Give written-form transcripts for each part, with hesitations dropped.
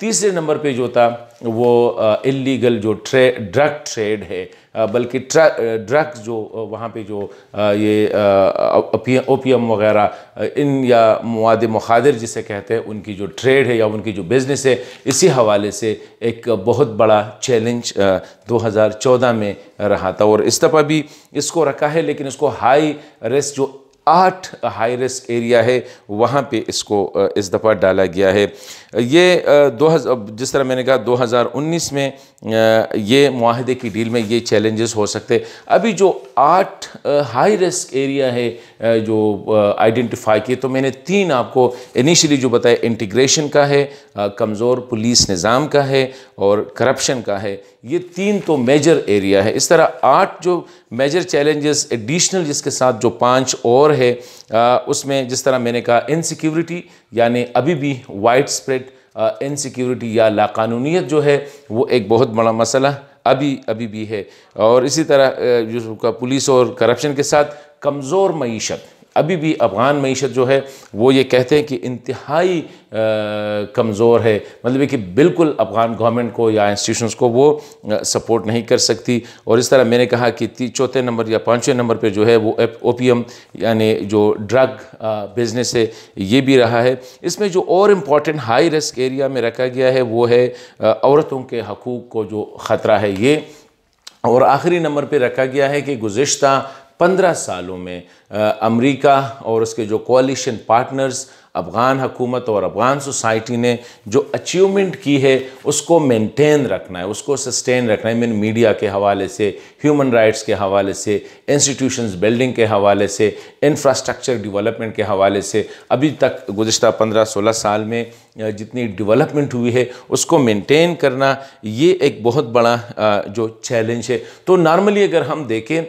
تیسرے نمبر پہ جو تھا وہ اللیگل جو ڈرگ ٹریڈ ہے، بلکہ ڈرگز جو وہاں پہ جو یہ اوپیم وغیرہ ان یا مواد مخدر جسے کہتے ہیں ان کی جو ٹریڈ ہے یا ان کی جو بزنس ہے، اسی حوالے سے ایک بہت بڑا چیلنج 2014 میں رہا تھا، اور اس دفعہ بھی اس کو رکھا ہے، لیکن اس کو ہائی رسک جو 8 ہائی رسک ایریا ہے وہاں پہ اس کو اس دفعہ ڈالا گیا ہے۔ یہ جس طرح میں نے کہا 2019 میں یہ معاہدے کی ڈیل میں یہ چیلنجز ہو سکتے۔ ابھی جو 8 ہائی رسک ایریا ہے جو آئیڈینٹیفائی کیے، تو میں نے 3 آپ کو انیشلی جو بتایا، انٹیگریشن کا ہے، کمزور پولیس نظام کا ہے اور کرپشن کا ہے۔ یہ 3 تو میجر ایریا ہے۔ اس طرح 8 جو میجر چیلنجز ایڈیشنل جس کے ساتھ جو 5 اور ہے، اس میں جس طرح میں نے کہا انسیکیورٹی، یعنی ابھی بھی وائڈ اسپریڈ انسیکیورٹی یا لاقانونیت جو ہے وہ ایک بہت بڑا مسئلہ ابھی بھی ہے، اور اسی طرح جو پولیس اور کرپشن کے ساتھ کمزور معیشت، ابھی بھی افغان معیشت جو ہے وہ یہ کہتے ہیں کہ انتہائی کمزور ہے، مطلب ہے کہ بالکل افغان گورنمنٹ کو یا انسٹیٹیوشنز کو وہ سپورٹ نہیں کر سکتی۔ اور اس طرح میں نے کہا کہ 4تھے نمبر یا 5ویں نمبر پہ جو ہے وہ اوپیم یعنی جو ڈرگ بزنس ہے یہ بھی رہا ہے۔ اس میں جو اور امپورٹنٹ ہائی رسک ایریا میں رکھا گیا ہے وہ ہے عورتوں کے حقوق کو جو خطرہ ہے یہ، اور آخری نمبر پہ رکھا گیا ہے کہ گزشتہ 15 سالوں میں امریکہ اور اس کے جو کوalition پارٹنرز، افغان حکومت اور افغان سوسائٹی نے جو اچیومنٹ کی ہے اس کو مینٹین رکھنا ہے، اس کو سسٹین رکھنا ہے۔ میڈیا کے حوالے سے، ہیومن رائٹس کے حوالے سے، انسٹیٹیوشنز بلڈنگ کے حوالے سے، انفراسٹرکچر ڈیولپمنٹ کے حوالے سے، ابھی تک گزشتہ 15-16 سال میں جتنی ڈیولپمنٹ ہوئی ہے اس کو مینٹین کرنا، یہ ایک بہت بڑا جو چیلنج ہے۔ تو نارملی اگر ہم دیکھیں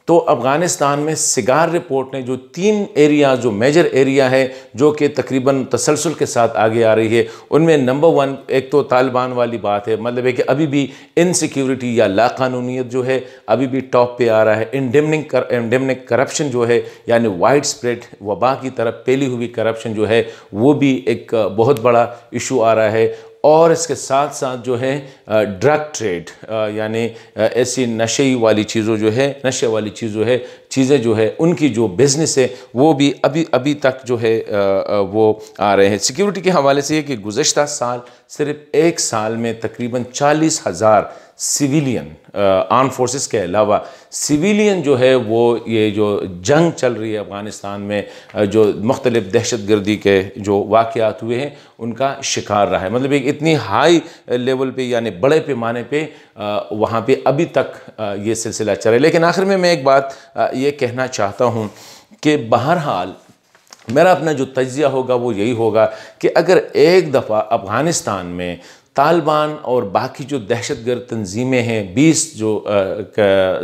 تو افغانستان میں سگار رپورٹ نے جو 3 ایریا جو میجر ایریا ہے جو کہ تقریباً تسلسل کے ساتھ آگے آ رہی ہے، ان میں نمبر 1 ایک تو طالبان والی بات ہے، مطلب ہے کہ ابھی بھی انسیکیورٹی یا لاقانونیت جو ہے ابھی بھی ٹاپ پہ آ رہا ہے۔ انڈیمنک کرپشن جو ہے یعنی وائڈ اسپریڈ وبا کی طرف پھیلی ہوئی کرپشن جو ہے وہ بھی ایک بہت بڑا ایشو آ رہا ہے، اور اس کے ساتھ ساتھ جو ہے ڈرگ ٹریڈ یعنی ایسی نشے والی چیزیں جو ہے ان کی جو بزنس ہے وہ بھی ابھی تک جو ہے وہ آ رہے ہیں۔ سیکیورٹی کے حوالے سے یہ کہ گزشتہ سال صرف 1 سال میں تقریباً 40,000 سویلین آرم فورسز کے علاوہ سویلین جو ہے وہ یہ جو جنگ چل رہی ہے افغانستان میں، جو مختلف دہشت گردی کے جو واقعات ہوئے ہیں ان کا شکار رہا ہے، مطلب ایک اتنی ہائی لیول پہ یعنی بڑے پیمانے پہ وہاں پہ ابھی تک یہ سلسلہ چل رہا ہے۔ لیکن آخر میں ایک بات یہ کہنا چاہتا ہوں کہ بہرحال میرا اپنا جو تجزیہ ہوگا وہ یہی ہوگا کہ اگر ایک دفعہ افغانستان میں طالبان اور باقی جو دہشت گرد تنظیمیں ہیں 20 جو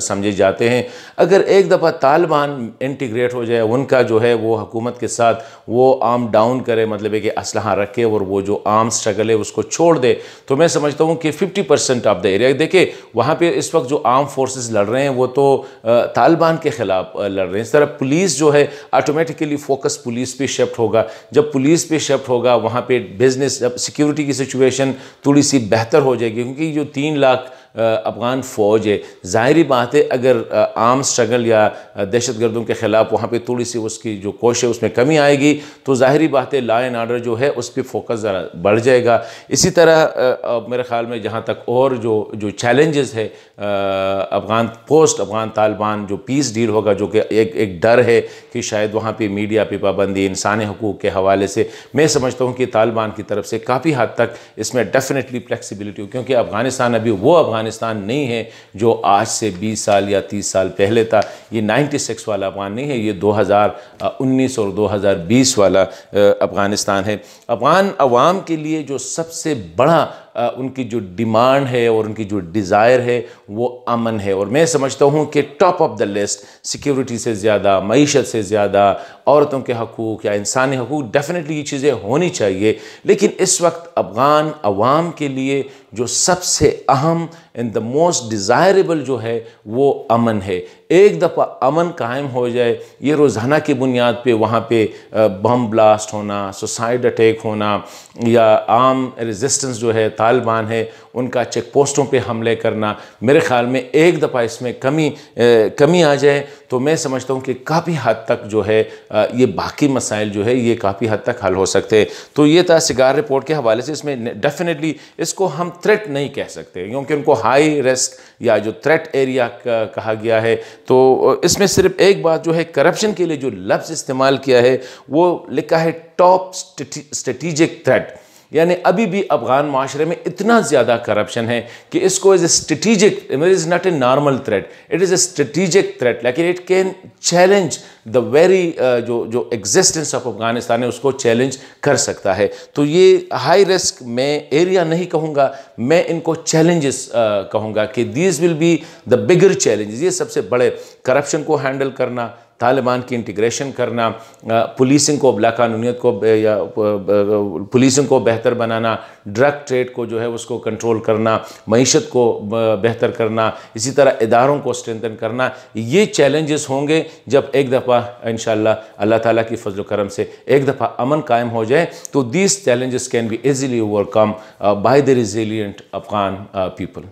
سمجھے جاتے ہیں، اگر ایک دفعہ طالبان انٹیگریٹ ہو جائے، ان کا جو ہے وہ حکومت کے ساتھ وہ آرم ڈاؤن کرے، مطلب ہے کہ اسلحہ رکھے اور وہ جو آرم سٹرگل ہے اس کو چھوڑ دے، تو میں سمجھتا ہوں کہ 50% آف دا ایریا، دیکھیں وہاں پہ اس وقت جو آرم فورسز لڑ رہے ہیں وہ تو طالبان کے خلاف لڑ رہے ہیں۔ اس طرح پولیس جو ہے آٹومیٹیکلی فوکس پولیس پہ شفٹ ہوگا، جب پولیس پہ شفٹ ہوگا وہاں پہ بزنس، جب سیکیورٹی کی سچویشن تھوڑی سی بہتر ہو جائے گی، کیونکہ جو 3 لاکھ افغان فوج ہے، ظاہری بات ہے اگر آرم سٹرگل یا دہشت گردوں کے خلاف وہاں پہ تھوڑی سی اس کی جو کوشش ہے اس میں کمی آئے گی تو ظاہری بات ہے لا اینڈ آرڈر جو ہے اس پہ فوکس ذرا بڑھ جائے گا۔ اسی طرح میرے خیال میں جہاں تک اور جو چیلنجز ہے پوسٹ افغان طالبان جو پیس ڈیل ہوگا، جو کہ ایک ڈر ہے کہ شاید وہاں پہ میڈیا پہ پابندی، انسانی حقوق کے حوالے سے میں سمجھتا ہوں کہ طالبان کی طرف سے کافی حد تک اس میں ڈیفینیٹلی فلیکسیبلٹی ہو، کیونکہ افغانستان ابھی وہ افغانستان نہیں ہے جو آج سے 20 سال یا 30 سال پہلے تھا، یہ 96 والا افغان نہیں ہے، یہ 2019 اور 2020 والا افغانستان ہے۔ افغان عوام کے لیے جو سب سے بڑا ان کی جو ڈیمانڈ ہے اور ان کی جو ڈیزائر ہے وہ امن ہے، اور میں سمجھتا ہوں کہ top of the list security سے زیادہ، معیشت سے زیادہ عورتوں کے حقوق یا انسانی حقوق، ڈیفینیٹلی یہ چیزیں ہونی چاہیے، لیکن اس وقت افغان عوام کے لیے جو سب سے اہم اینڈ دا موسٹ ڈیزائربل جو ہے وہ امن ہے۔ ایک دفعہ امن قائم ہو جائے، یہ روزانہ کی بنیاد پہ وہاں پہ بم بلاسٹ ہونا، سوسائڈ اٹیک ہونا، یا عام ریزسٹنس جو ہے طالبان ہے ان کا چیک پوسٹوں پہ حملے کرنا، میرے خیال میں ایک دفعہ اس میں کمی آ جائے تو میں سمجھتا ہوں کہ کافی حد تک جو ہے یہ باقی مسائل جو ہے یہ کافی حد تک حل ہو سکتے ہیں۔ تو یہ تھا سگار رپورٹ کے حوالے سے۔ اس میں ڈیفینیٹلی اس کو ہم تھریٹ نہیں کہہ سکتے کیونکہ ان کو ہائی رسک یا جو تھریٹ ایریا کہا گیا ہے۔ تو اس میں صرف ایک بات جو ہے، کرپشن کے لیے جو لفظ استعمال کیا ہے وہ لکھا ہے ٹاپ اسٹریٹجک تھریٹ، یعنی ابھی بھی افغان معاشرے میں اتنا زیادہ کرپشن ہے کہ اس کو as a strategic, it is not a normal threat, it is a strategic threat, لیکن it can challenge the very جو ایگزسٹنس آف افغانستان ہے اس کو چیلنج کر سکتا ہے۔ تو یہ ہائی رسک میں ایریا نہیں کہوں گا، میں ان کو چیلنجز کہوں گا کہ these will be the bigger challenges. یہ سب سے بڑے کرپشن کو ہینڈل کرنا، طالبان کی انٹیگریشن کرنا، پولیسنگ کو، بلا قانونیت کو یا پولیسنگ کو بہتر بنانا، ڈرگ ٹریڈ کو جو ہے اس کو کنٹرول کرنا، معیشت کو بہتر کرنا، اسی طرح اداروں کو اسٹرینتھن کرنا، یہ چیلنجز ہوں گے جب ایک دفعہ انشاءاللہ اللہ تعالیٰ کی فضل و کرم سے ایک دفعہ امن قائم ہو جائے تو these challenges can be easily overcome by the resilient Afghan people.